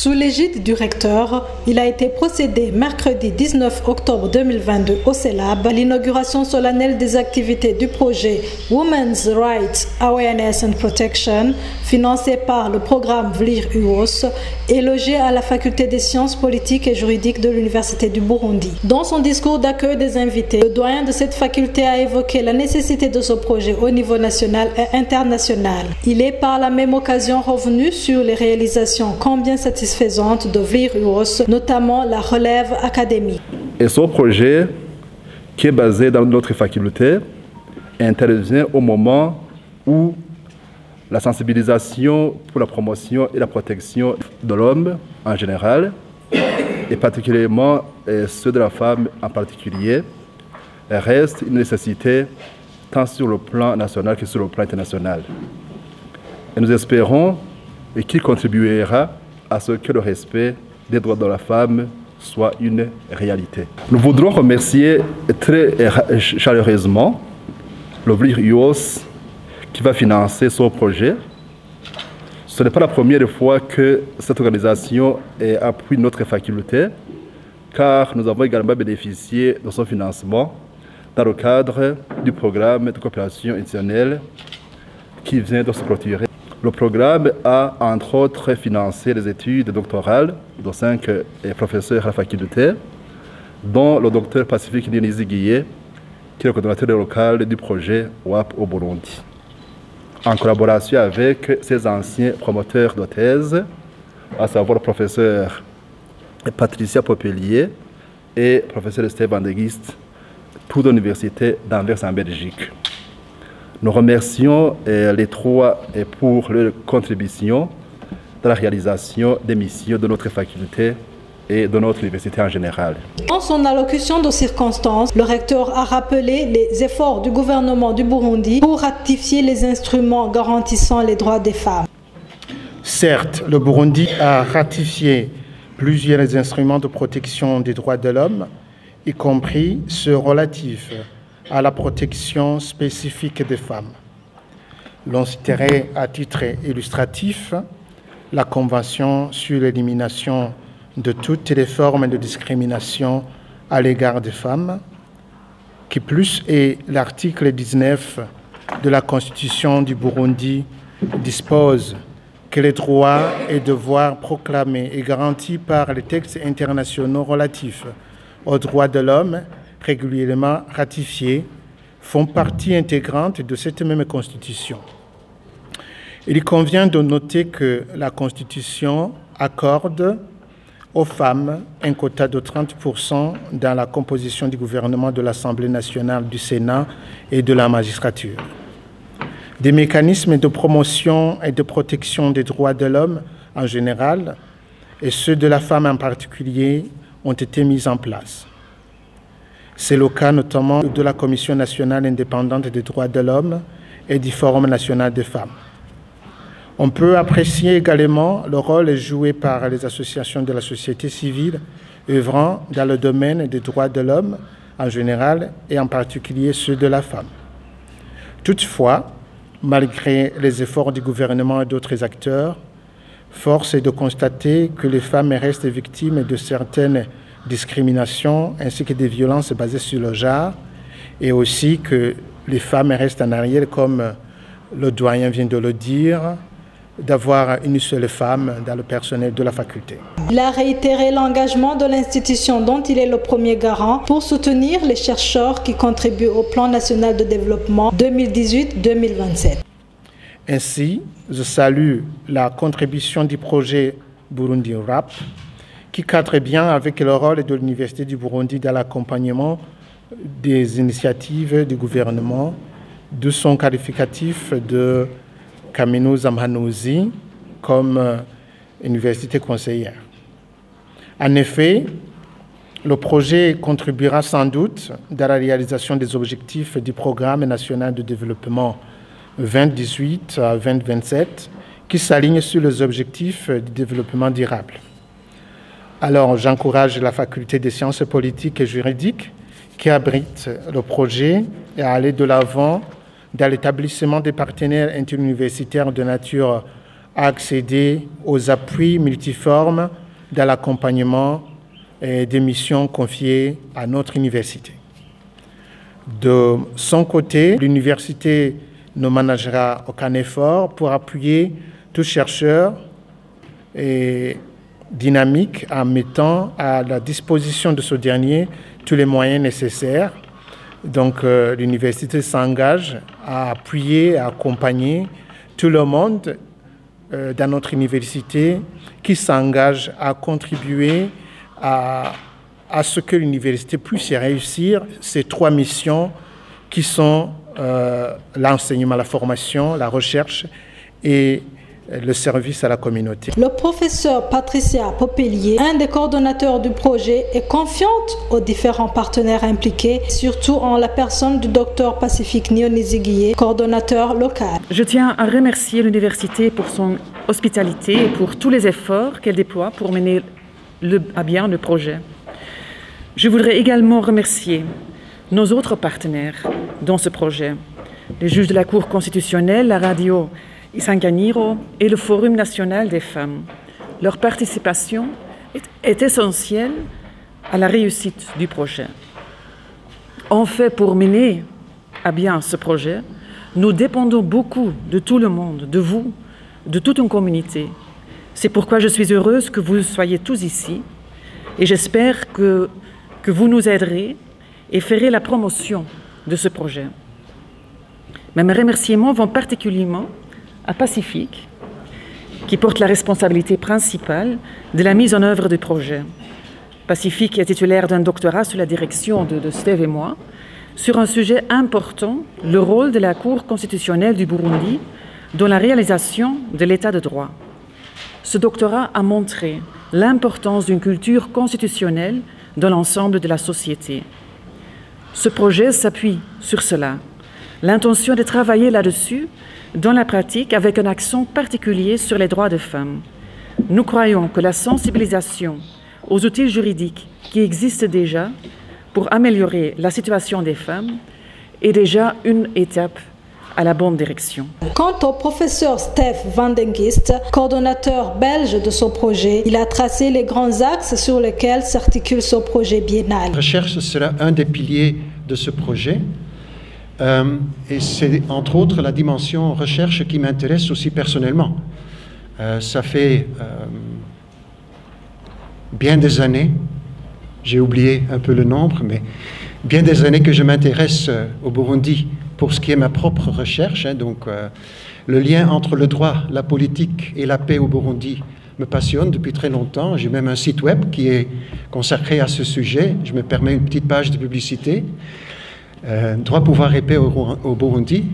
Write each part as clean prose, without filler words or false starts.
Sous l'égide du recteur, il a été procédé mercredi 19 octobre 2022 au CELAB à l'inauguration solennelle des activités du projet Women's Rights Awareness and Protection, financé par le programme VLIR-UOS et logé à la faculté des sciences politiques et juridiques de l'Université du Burundi. Dans son discours d'accueil des invités, le doyen de cette faculté a évoqué la nécessité de ce projet au niveau national et international. Il est par la même occasion revenu sur les réalisations combien satisfaisantes de VLIR-UOS, notamment la relève académique. Et ce projet, qui est basé dans notre faculté, intervient au moment où la sensibilisation pour la promotion et la protection de l'homme en général, et particulièrement ceux de la femme en particulier, reste une nécessité tant sur le plan national que sur le plan international. Et nous espérons qu'il contribuera à ce que le respect des droits de la femme soit une réalité. Nous voudrons remercier très chaleureusement le VLIR-UOS qui va financer ce projet. Ce n'est pas la première fois que cette organisation appuie notre faculté, car nous avons également bénéficié de son financement dans le cadre du programme de coopération institutionnelle qui vient de se clôturer. Le programme a, entre autres, financé les études doctorales de 5 professeurs à la faculté, dont le docteur Pacifique Dionisi Guillet, qui est le coordonnateur local du projet WAP au Burundi, en collaboration avec ses anciens promoteurs de thèse, à savoir le professeur Patricia Popelier et le professeur Steve Andeguist, tous de l'Université d'Anvers en Belgique. Nous remercions les trois pour leur contribution dans la réalisation des missions de notre faculté et de notre université en général. Dans son allocution de circonstances, le recteur a rappelé les efforts du gouvernement du Burundi pour ratifier les instruments garantissant les droits des femmes. Certes, le Burundi a ratifié plusieurs instruments de protection des droits de l'homme, y compris ceux relatifs à la protection spécifique des femmes. L'on citerait à titre illustratif la Convention sur l'élimination de toutes les formes de discrimination à l'égard des femmes, qui plus est l'article 19 de la Constitution du Burundi dispose que les droits et devoirs proclamés et garantis par les textes internationaux relatifs aux droits de l'homme régulièrement ratifiés, font partie intégrante de cette même Constitution. Il convient de noter que la Constitution accorde aux femmes un quota de 30% dans la composition du gouvernement, de l'Assemblée nationale, du Sénat et de la magistrature. Des mécanismes de promotion et de protection des droits de l'homme en général et ceux de la femme en particulier ont été mis en place. C'est le cas notamment de la Commission nationale indépendante des droits de l'homme et du Forum national des femmes. On peut apprécier également le rôle joué par les associations de la société civile œuvrant dans le domaine des droits de l'homme en général et en particulier ceux de la femme. Toutefois, malgré les efforts du gouvernement et d'autres acteurs, force est de constater que les femmes restent victimes de certaines discriminations ainsi que des violences basées sur le genre et aussi que les femmes restent en arrière, comme le doyen vient de le dire, d'avoir une seule femme dans le personnel de la faculté. Il a réitéré l'engagement de l'institution dont il est le premier garant pour soutenir les chercheurs qui contribuent au plan national de développement 2018-2027. Ainsi, je salue la contribution du projet Burundi Rap qui cadre bien avec le rôle de l'Université du Burundi dans l'accompagnement des initiatives du gouvernement, de son qualificatif de Kamino Zamhanouzi comme université conseillère. En effet, le projet contribuera sans doute dans la réalisation des objectifs du Programme national de développement 2018 à 2027 qui s'aligne sur les objectifs du développement durable. Alors, j'encourage la faculté des sciences politiques et juridiques qui abrite le projet à aller de l'avant dans l'établissement des partenaires interuniversitaires de nature à accéder aux appuis multiformes dans l'accompagnement des missions confiées à notre université. De son côté, l'université ne managera aucun effort pour appuyer tout chercheur et dynamique en mettant à la disposition de ce dernier tous les moyens nécessaires. Donc l'université s'engage à appuyer, à accompagner tout le monde dans notre université qui s'engage à contribuer à ce que l'université puisse réussir ces 3 missions qui sont l'enseignement, la formation, la recherche et le service à la communauté. Le professeur Patricia Popelier, un des coordonnateurs du projet, est confiante aux différents partenaires impliqués, surtout en la personne du docteur Pacifique Nioniziguié, coordonnateur local. Je tiens à remercier l'université pour son hospitalité et pour tous les efforts qu'elle déploie pour mener à bien le projet. Je voudrais également remercier nos autres partenaires dans ce projet, les juges de la Cour constitutionnelle, la radio Isanganiro et le Forum national des femmes. Leur participation est essentielle à la réussite du projet. En fait, pour mener à bien ce projet, nous dépendons beaucoup de tout le monde, de vous, de toute une communauté. C'est pourquoi je suis heureuse que vous soyez tous ici et j'espère que vous nous aiderez et ferez la promotion de ce projet. Mais mes remerciements vont particulièrement à Pacifique, qui porte la responsabilité principale de la mise en œuvre du projet. Pacifique est titulaire d'un doctorat sous la direction de Steve et moi sur un sujet important, le rôle de la Cour constitutionnelle du Burundi dans la réalisation de l'état de droit. Ce doctorat a montré l'importance d'une culture constitutionnelle dans l'ensemble de la société. Ce projet s'appuie sur cela. L'intention de travailler là-dessus dans la pratique avec un accent particulier sur les droits des femmes. Nous croyons que la sensibilisation aux outils juridiques qui existent déjà pour améliorer la situation des femmes est déjà une étape à la bonne direction. Quant au professeur Stef Vandengist, coordonnateur belge de ce projet, il a tracé les grands axes sur lesquels s'articule ce projet biennal. La recherche sera un des piliers de ce projet. Et c'est entre autres la dimension recherche qui m'intéresse aussi personnellement. Ça fait bien des années, j'ai oublié un peu le nombre, mais bien des années que je m'intéresse au Burundi pour ce qui est ma propre recherche. Donc le lien entre le droit, la politique et la paix au Burundi me passionne depuis très longtemps. J'ai même un site web qui est consacré à ce sujet. Je me permets une petite page de publicité. Droit, pouvoir et paix au Burundi.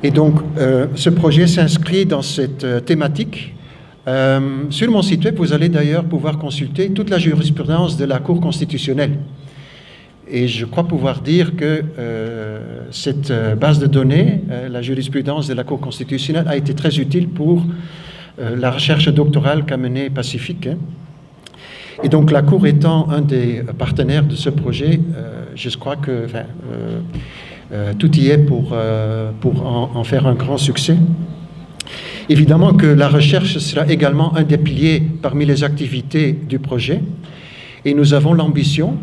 Et donc, ce projet s'inscrit dans cette thématique. Sur mon site web, vous allez d'ailleurs pouvoir consulter toute la jurisprudence de la Cour constitutionnelle. Et je crois pouvoir dire que cette base de données, la jurisprudence de la Cour constitutionnelle, a été très utile pour la recherche doctorale qu'a menée Pacifique. Et donc la Cour étant un des partenaires de ce projet, je crois que tout y est pour en faire un grand succès. Évidemment que la recherche sera également un des piliers parmi les activités du projet. Et nous avons l'ambition,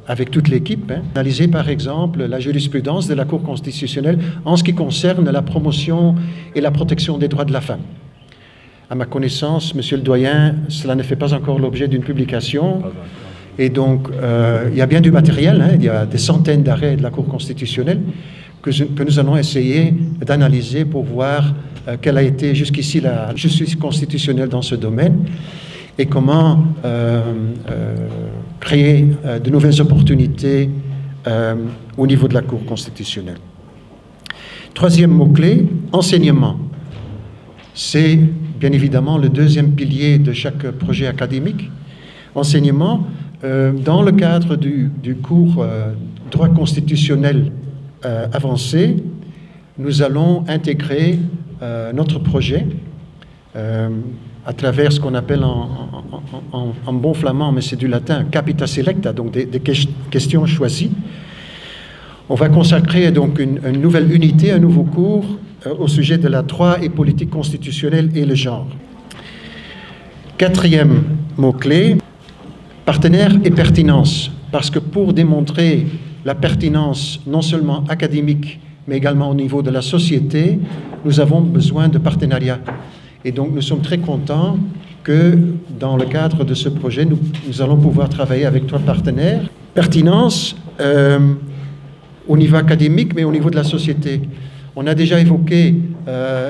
avec toute l'équipe, d'analyser par exemple la jurisprudence de la Cour constitutionnelle en ce qui concerne la promotion et la protection des droits de la femme. À ma connaissance, Monsieur le Doyen, cela ne fait pas encore l'objet d'une publication. Et donc, il y a bien du matériel, il y a des centaines d'arrêts de la Cour constitutionnelle que nous allons essayer d'analyser pour voir quelle a été jusqu'ici la justice constitutionnelle dans ce domaine et comment créer de nouvelles opportunités au niveau de la Cour constitutionnelle. Troisième mot-clé, enseignement. C'est bien évidemment le deuxième pilier de chaque projet académique. Enseignement, dans le cadre du cours droit constitutionnel avancé, nous allons intégrer notre projet à travers ce qu'on appelle en bon flamand, mais c'est du latin, capita selecta, donc des questions choisies. On va consacrer donc une nouvelle unité, un nouveau cours au sujet de la droit et politique constitutionnelle et le genre. Quatrième mot-clé, partenaire et pertinence. Parce que pour démontrer la pertinence non seulement académique, mais également au niveau de la société, nous avons besoin de partenariats. Et donc nous sommes très contents que dans le cadre de ce projet, nous allons pouvoir travailler avec 3 partenaires. Pertinence au niveau académique, mais au niveau de la société. On a déjà évoqué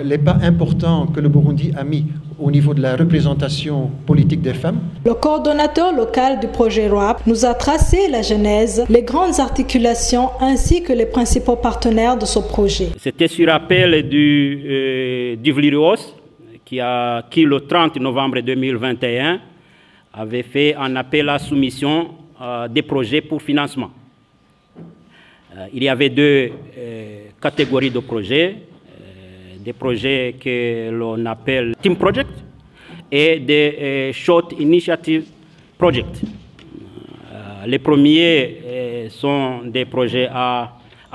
les pas importants que le Burundi a mis au niveau de la représentation politique des femmes. Le coordonnateur local du projet ROAP nous a tracé la genèse, les grandes articulations ainsi que les principaux partenaires de ce projet. C'était sur appel du Vlirios qui le 30 novembre 2021 avait fait un appel à soumission des projets pour financement. Il y avait 2 catégories de projets, des projets que l'on appelle Team Project et des Short Initiative Project. Les premiers sont des projets à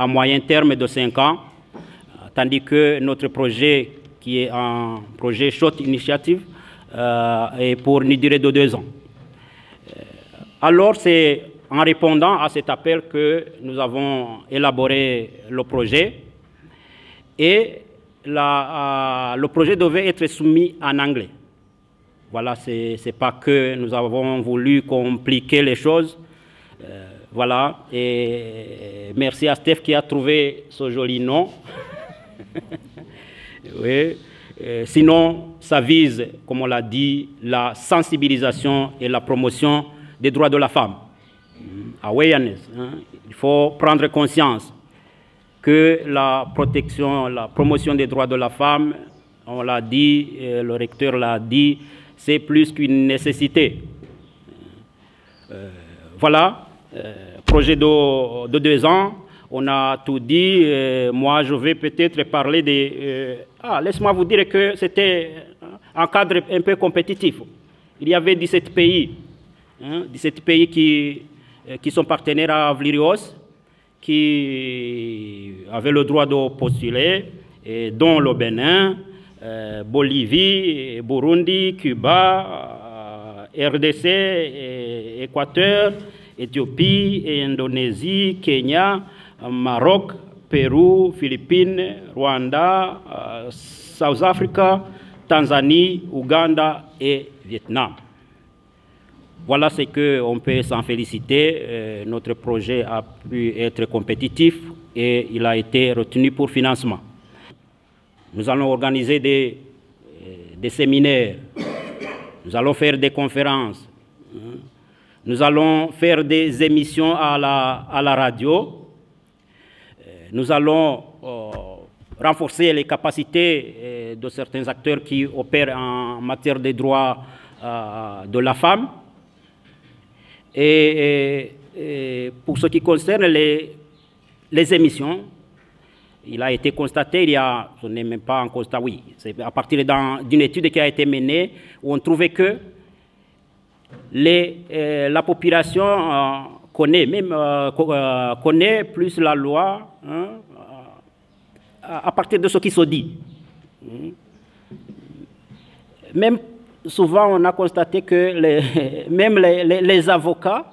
moyen terme de 5 ans, tandis que notre projet, qui est un projet Short Initiative, est pour une durée de 2 ans. Alors, c'est en répondant à cet appel que nous avons élaboré le projet et le projet devait être soumis en anglais. Voilà, c'est pas que nous avons voulu compliquer les choses. Voilà, et merci à Steph qui a trouvé ce joli nom. Oui. Sinon, ça vise, comme on l'a dit, la sensibilisation et la promotion des droits de la femme. Awareness. Il faut prendre conscience que la protection, la promotion des droits de la femme, on l'a dit, le recteur l'a dit, c'est plus qu'une nécessité. Voilà, projet de 2 ans, on a tout dit. Moi, je vais peut-être parler des... laisse-moi vous dire que c'était un cadre un peu compétitif. Il y avait 17 pays, 17 pays qui sont partenaires à Vlirios, qui avaient le droit de postuler, dont le Bénin, Bolivie, Burundi, Cuba, RDC, Équateur, Éthiopie, Indonésie, Kenya, Maroc, Pérou, Philippines, Rwanda, South Africa, Tanzanie, Ouganda et Vietnam. Voilà ce qu'on peut s'en féliciter. Notre projet a pu être compétitif et il a été retenu pour financement. Nous allons organiser des séminaires, nous allons faire des conférences, nous allons faire des émissions à la radio, nous allons renforcer les capacités de certains acteurs qui opèrent en matière des droits de la femme. Et pour ce qui concerne les émissions, il a été constaté, ce n'est même pas un constat, oui, c'est à partir d'une étude qui a été menée où on trouvait que la population connaît plus la loi à partir de ce qui se dit. Même souvent, on a constaté que même les avocats,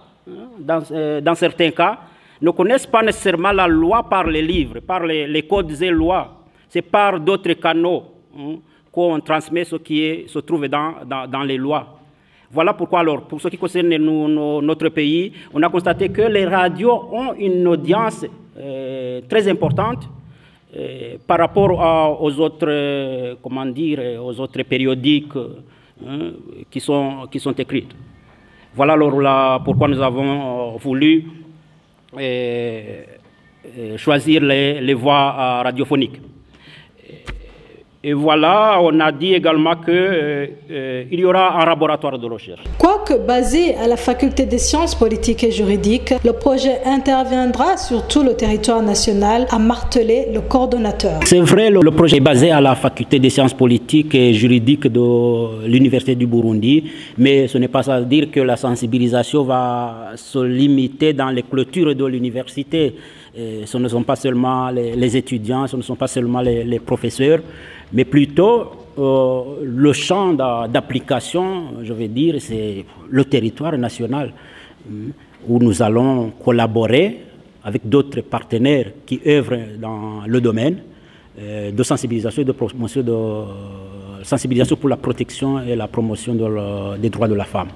dans certains cas, ne connaissent pas nécessairement la loi par les livres, par les codes et lois. C'est par d'autres canaux qu'on transmet ce qui se trouve dans les lois. Voilà pourquoi, alors, pour ce qui concerne notre pays, on a constaté que les radios ont une audience très importante par rapport aux autres, aux autres périodiques qui sont écrites. Voilà alors pourquoi nous avons voulu choisir les voies radiophoniques. Et voilà, on a dit également qu'il y aura un laboratoire de recherche. Quoique basé à la faculté des sciences politiques et juridiques, le projet interviendra sur tout le territoire national, a martelé le coordonnateur. C'est vrai, le projet est basé à la faculté des sciences politiques et juridiques de l'Université du Burundi, mais ce n'est pas à dire que la sensibilisation va se limiter dans les clôtures de l'université. Ce ne sont pas seulement les étudiants, ce ne sont pas seulement les professeurs, mais plutôt le champ d'application, je vais dire, c'est le territoire national où nous allons collaborer avec d'autres partenaires qui œuvrent dans le domaine de sensibilisation et de promotion, sensibilisation pour la protection et la promotion des droits de la femme.